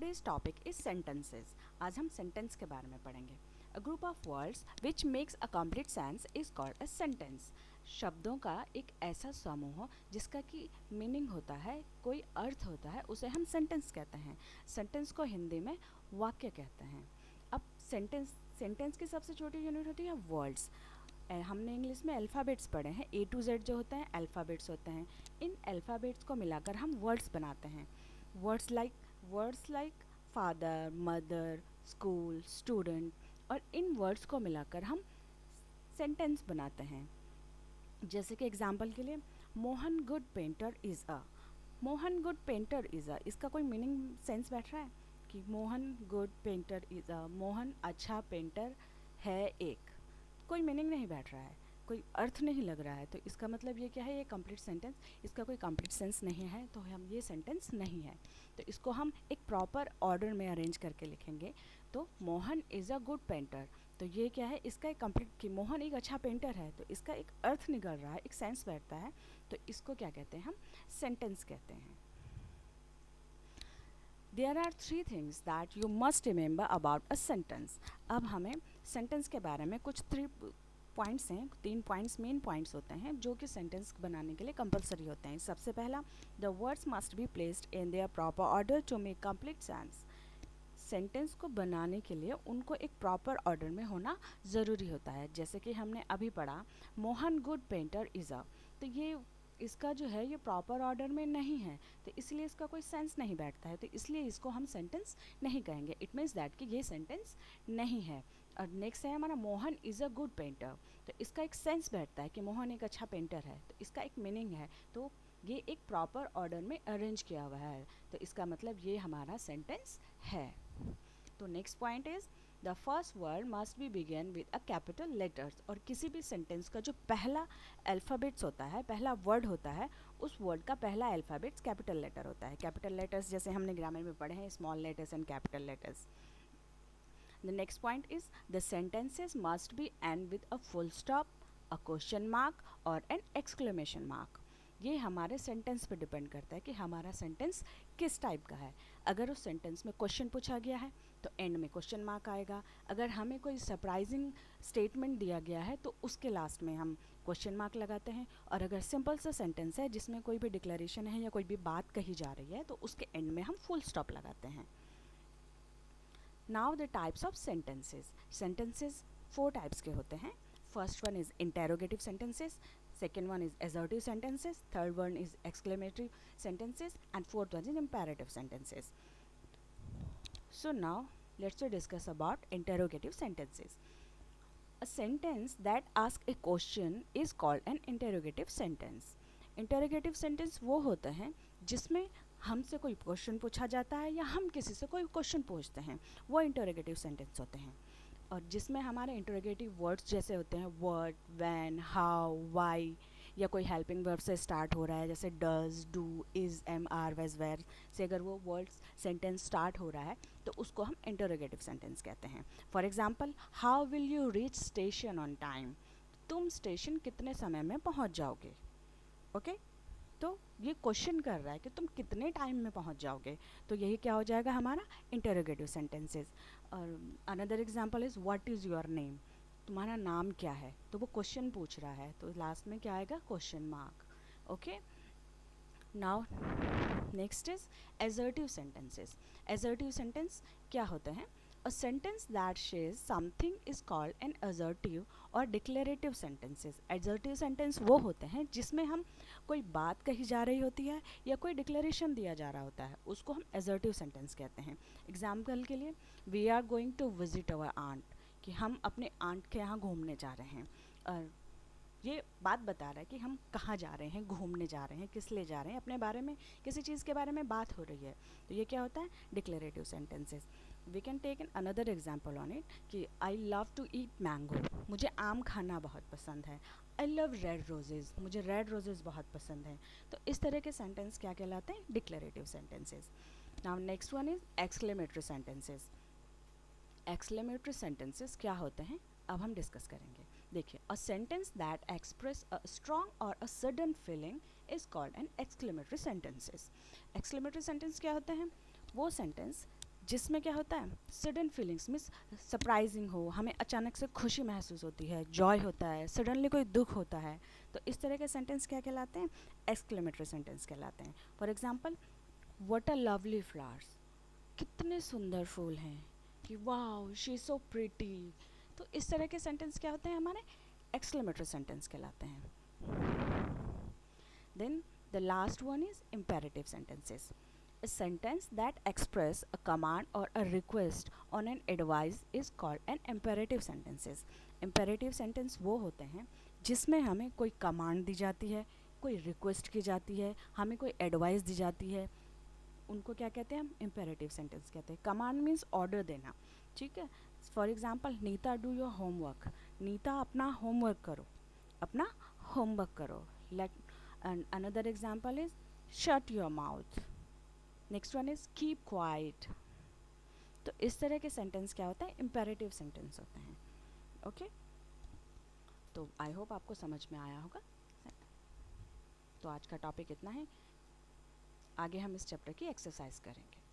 today's topic is sentences. आज हम sentence के बारे में पढ़ेंगे. A group of words which makes a complete sense is called a sentence. शब्दों का एक ऐसा समूह जिसका कि मीनिंग होता है, कोई अर्थ होता है, उसे हम सेंटेंस कहते हैं. सेंटेंस को हिंदी में वाक्य कहते हैं. अब सेंटेंस की सबसे छोटी यूनिट होती है वर्ड्स. हमने इंग्लिश में अल्फ़ाबेट्स पढ़े हैं. A to Z जो होते हैं अल्फ़ाबेट्स होते हैं. इन अल्फ़ाबेट्स को मिलाकर हम वर्ड्स बनाते हैं. Words like father, mother, school, student, और इन वर्ड्स को मिलाकर हम सेंटेंस बनाते हैं. जैसे कि एग्जांपल के लिए Mohan good painter is a. Mohan good painter is a, इसका कोई मीनिंग सेंस बैठ रहा है कि Mohan good painter is a, Mohan अच्छा पेंटर है एक. कोई मीनिंग नहीं बैठ रहा है, कोई अर्थ नहीं लग रहा है. तो इसका मतलब ये क्या है, ये कंप्लीट सेंटेंस, इसका कोई कंप्लीट सेंस नहीं है, तो हम ये सेंटेंस नहीं है. तो इसको हम एक प्रॉपर ऑर्डर में अरेंज करके लिखेंगे. तो Mohan is a good painter, तो ये क्या है, इसका एक कंप्लीट कि मोहन एक अच्छा पेंटर है, तो इसका एक अर्थ निकल रहा है, एक सेंस बैठता है. तो इसको क्या कहते हैं, हम सेंटेंस कहते हैं. There are three things that you must remember about a sentence. अब हमें सेंटेंस के बारे में कुछ पॉइंट्स हैं, 3 पॉइंट्स मेन पॉइंट्स होते हैं जो कि सेंटेंस बनाने के लिए कंपलसरी होते हैं. सबसे पहला, the words must be placed in their proper order to make complete sense. Sentence को बनाने के लिए उनको एक प्रॉपर ऑर्डर में होना ज़रूरी होता है. जैसे कि हमने अभी पढ़ा Mohan good painter is a, तो ये इसका जो है ये प्रॉपर ऑर्डर में नहीं है, तो इसलिए इसका कोई सेंस नहीं बैठता है, तो इसलिए इसको हम सेंटेंस नहीं कहेंगे. इट मीन्स दैट कि ये सेंटेंस नहीं है. और नेक्स्ट है हमारा Mohan is a good painter, तो इसका एक सेंस बैठता है कि मोहन एक अच्छा पेंटर है, तो इसका एक मीनिंग है, तो ये एक प्रॉपर ऑर्डर में अरेंज किया हुआ है, तो इसका मतलब ये हमारा सेंटेंस है. तो next point is the first word must be begin with a capital letters. और किसी भी सेंटेंस का जो पहला अल्फ़ाबेट्स होता है, पहला वर्ड होता है, उस वर्ड का पहला अल्फ़ाबेट्स कैपिटल लेटर होता है. कैपिटल लेटर्स जैसे हमने ग्रामर में पढ़े हैं, small letters and capital letters. The next point is the sentences must be end with a full stop, a question mark और an exclamation mark. ये हमारे सेंटेंस पे डिपेंड करता है कि हमारा सेंटेंस किस टाइप का है. अगर उस सेंटेंस में क्वेश्चन पूछा गया है तो एंड में क्वेश्चन मार्क आएगा. अगर हमें कोई सरप्राइजिंग स्टेटमेंट दिया गया है तो उसके लास्ट में हम क्वेश्चन मार्क लगाते हैं. और अगर सिंपल सा सेंटेंस है जिसमें कोई भी डिक्लेरेशन है या कोई भी बात कही जा रही है तो उसके एंड में हम फुल स्टॉप लगाते हैं. Now the types of sentences. Sentences 4 types के होते हैं. First one is interrogative sentences, second one is assertive sentences, third one is exclamatory sentences, and fourth one is imperative sentences. So now let's discuss about interrogative sentences. A sentence that asks a question is called an interrogative sentence. Interrogative sentence वो होता है जिसमें हमसे कोई question पूछा जाता है या हम किसी से कोई क्वेश्चन पूछते हैं, वो इंटरोगेटिव सेंटेंस होते हैं. और जिसमें हमारे इंटरोगेटिव वर्ड्स जैसे होते हैं व्हाट, व्हेन, हाउ, व्हाई, या कोई हेल्पिंग वर्ब से स्टार्ट हो रहा है जैसे does, do, is, am, are, was, were से अगर वो वर्ड्स सेंटेंस स्टार्ट हो रहा है तो उसको हम इंटरोगेटिव सेंटेंस कहते हैं. For example, how will you reach station on time. तुम स्टेशन कितने समय में पहुँच जाओगे. ओके तो ये क्वेश्चन कर रहा है कि तुम कितने टाइम में पहुंच जाओगे, तो यही क्या हो जाएगा हमारा इंटरोगेटिव सेंटेंसेस. और another example is what is your name. तुम्हारा नाम क्या है, तो वो क्वेश्चन पूछ रहा है, तो लास्ट में क्या आएगा, question mark. Okay, now next is assertive sentences. Assertive sentence क्या होते हैं, A sentence that says something is called an assertive or declarative sentences. Assertive sentence वो होते हैं जिसमें हम कोई बात कही जा रही होती है या कोई डिक्लेरेशन दिया जा रहा होता है, उसको हम assertive sentence कहते हैं. एग्जाम्पल के लिए, we are going to visit our aunt, कि हम अपने आंट के यहाँ घूमने जा रहे हैं. और ये बात बता रहा है कि हम कहाँ जा रहे हैं, घूमने जा रहे हैं, किस लिए जा रहे हैं, अपने बारे में, किसी चीज़ के बारे में बात हो रही है, तो ये क्या होता है, declarative sentences. We can take an another example on it कि I love to eat mango, मुझे आम खाना बहुत पसंद है. आई लव रेड रोजेज़, मुझे रेड रोजेज़ बहुत पसंद हैं. तो इस तरह के सेंटेंस क्या कहलाते हैं, declarative sentences. Now next one is exclamatory sentences. Exclamatory sentences क्या होते हैं, अब हम डिस्कस करेंगे. देखिए, a sentence that express a strong or a sudden feeling is called an exclamatory sentences. Exclamatory sentence क्या होते हैं, वो सेंटेंस जिसमें क्या होता है, सडन फीलिंग्स मीन्स सरप्राइजिंग हो, हमें अचानक से खुशी महसूस होती है, जॉय होता है, सडनली कोई दुख होता है, तो इस तरह के सेंटेंस क्या कहलाते हैं, एक्सक्लेमेटरी सेंटेंस कहलाते हैं. For example, what a lovely flowers, कितने सुंदर फूल हैं, कि wow she is so pretty. तो इस तरह के सेंटेंस क्या होते हैं, हमारे एक्सक्लेमेटरी सेंटेंस कहलाते हैं. Then the last one is imperative sentences. A sentence that express a command or a request on an advice is called an imperative sentences. Imperative sentence वो होते हैं जिसमें हमें कोई कमांड दी जाती है, कोई रिक्वेस्ट की जाती है, हमें कोई एडवाइस दी जाती है, उनको क्या कहते हैं, हम इम्पेरेटिव सेंटेंस कहते हैं. कमांड मीन्स ऑर्डर देना, ठीक है. For example, Nita do your homework, Nita अपना होमवर्क करो, अपना होमवर्क करो. Like and another example is shut your mouth. Next one is keep quiet. तो इस तरह के सेंटेंस क्या होता है, इम्पेरेटिव सेंटेंस होते हैं. ओके, तो आई होप आपको समझ में आया होगा. तो आज का टॉपिक इतना है, आगे हम इस चैप्टर की एक्सरसाइज करेंगे.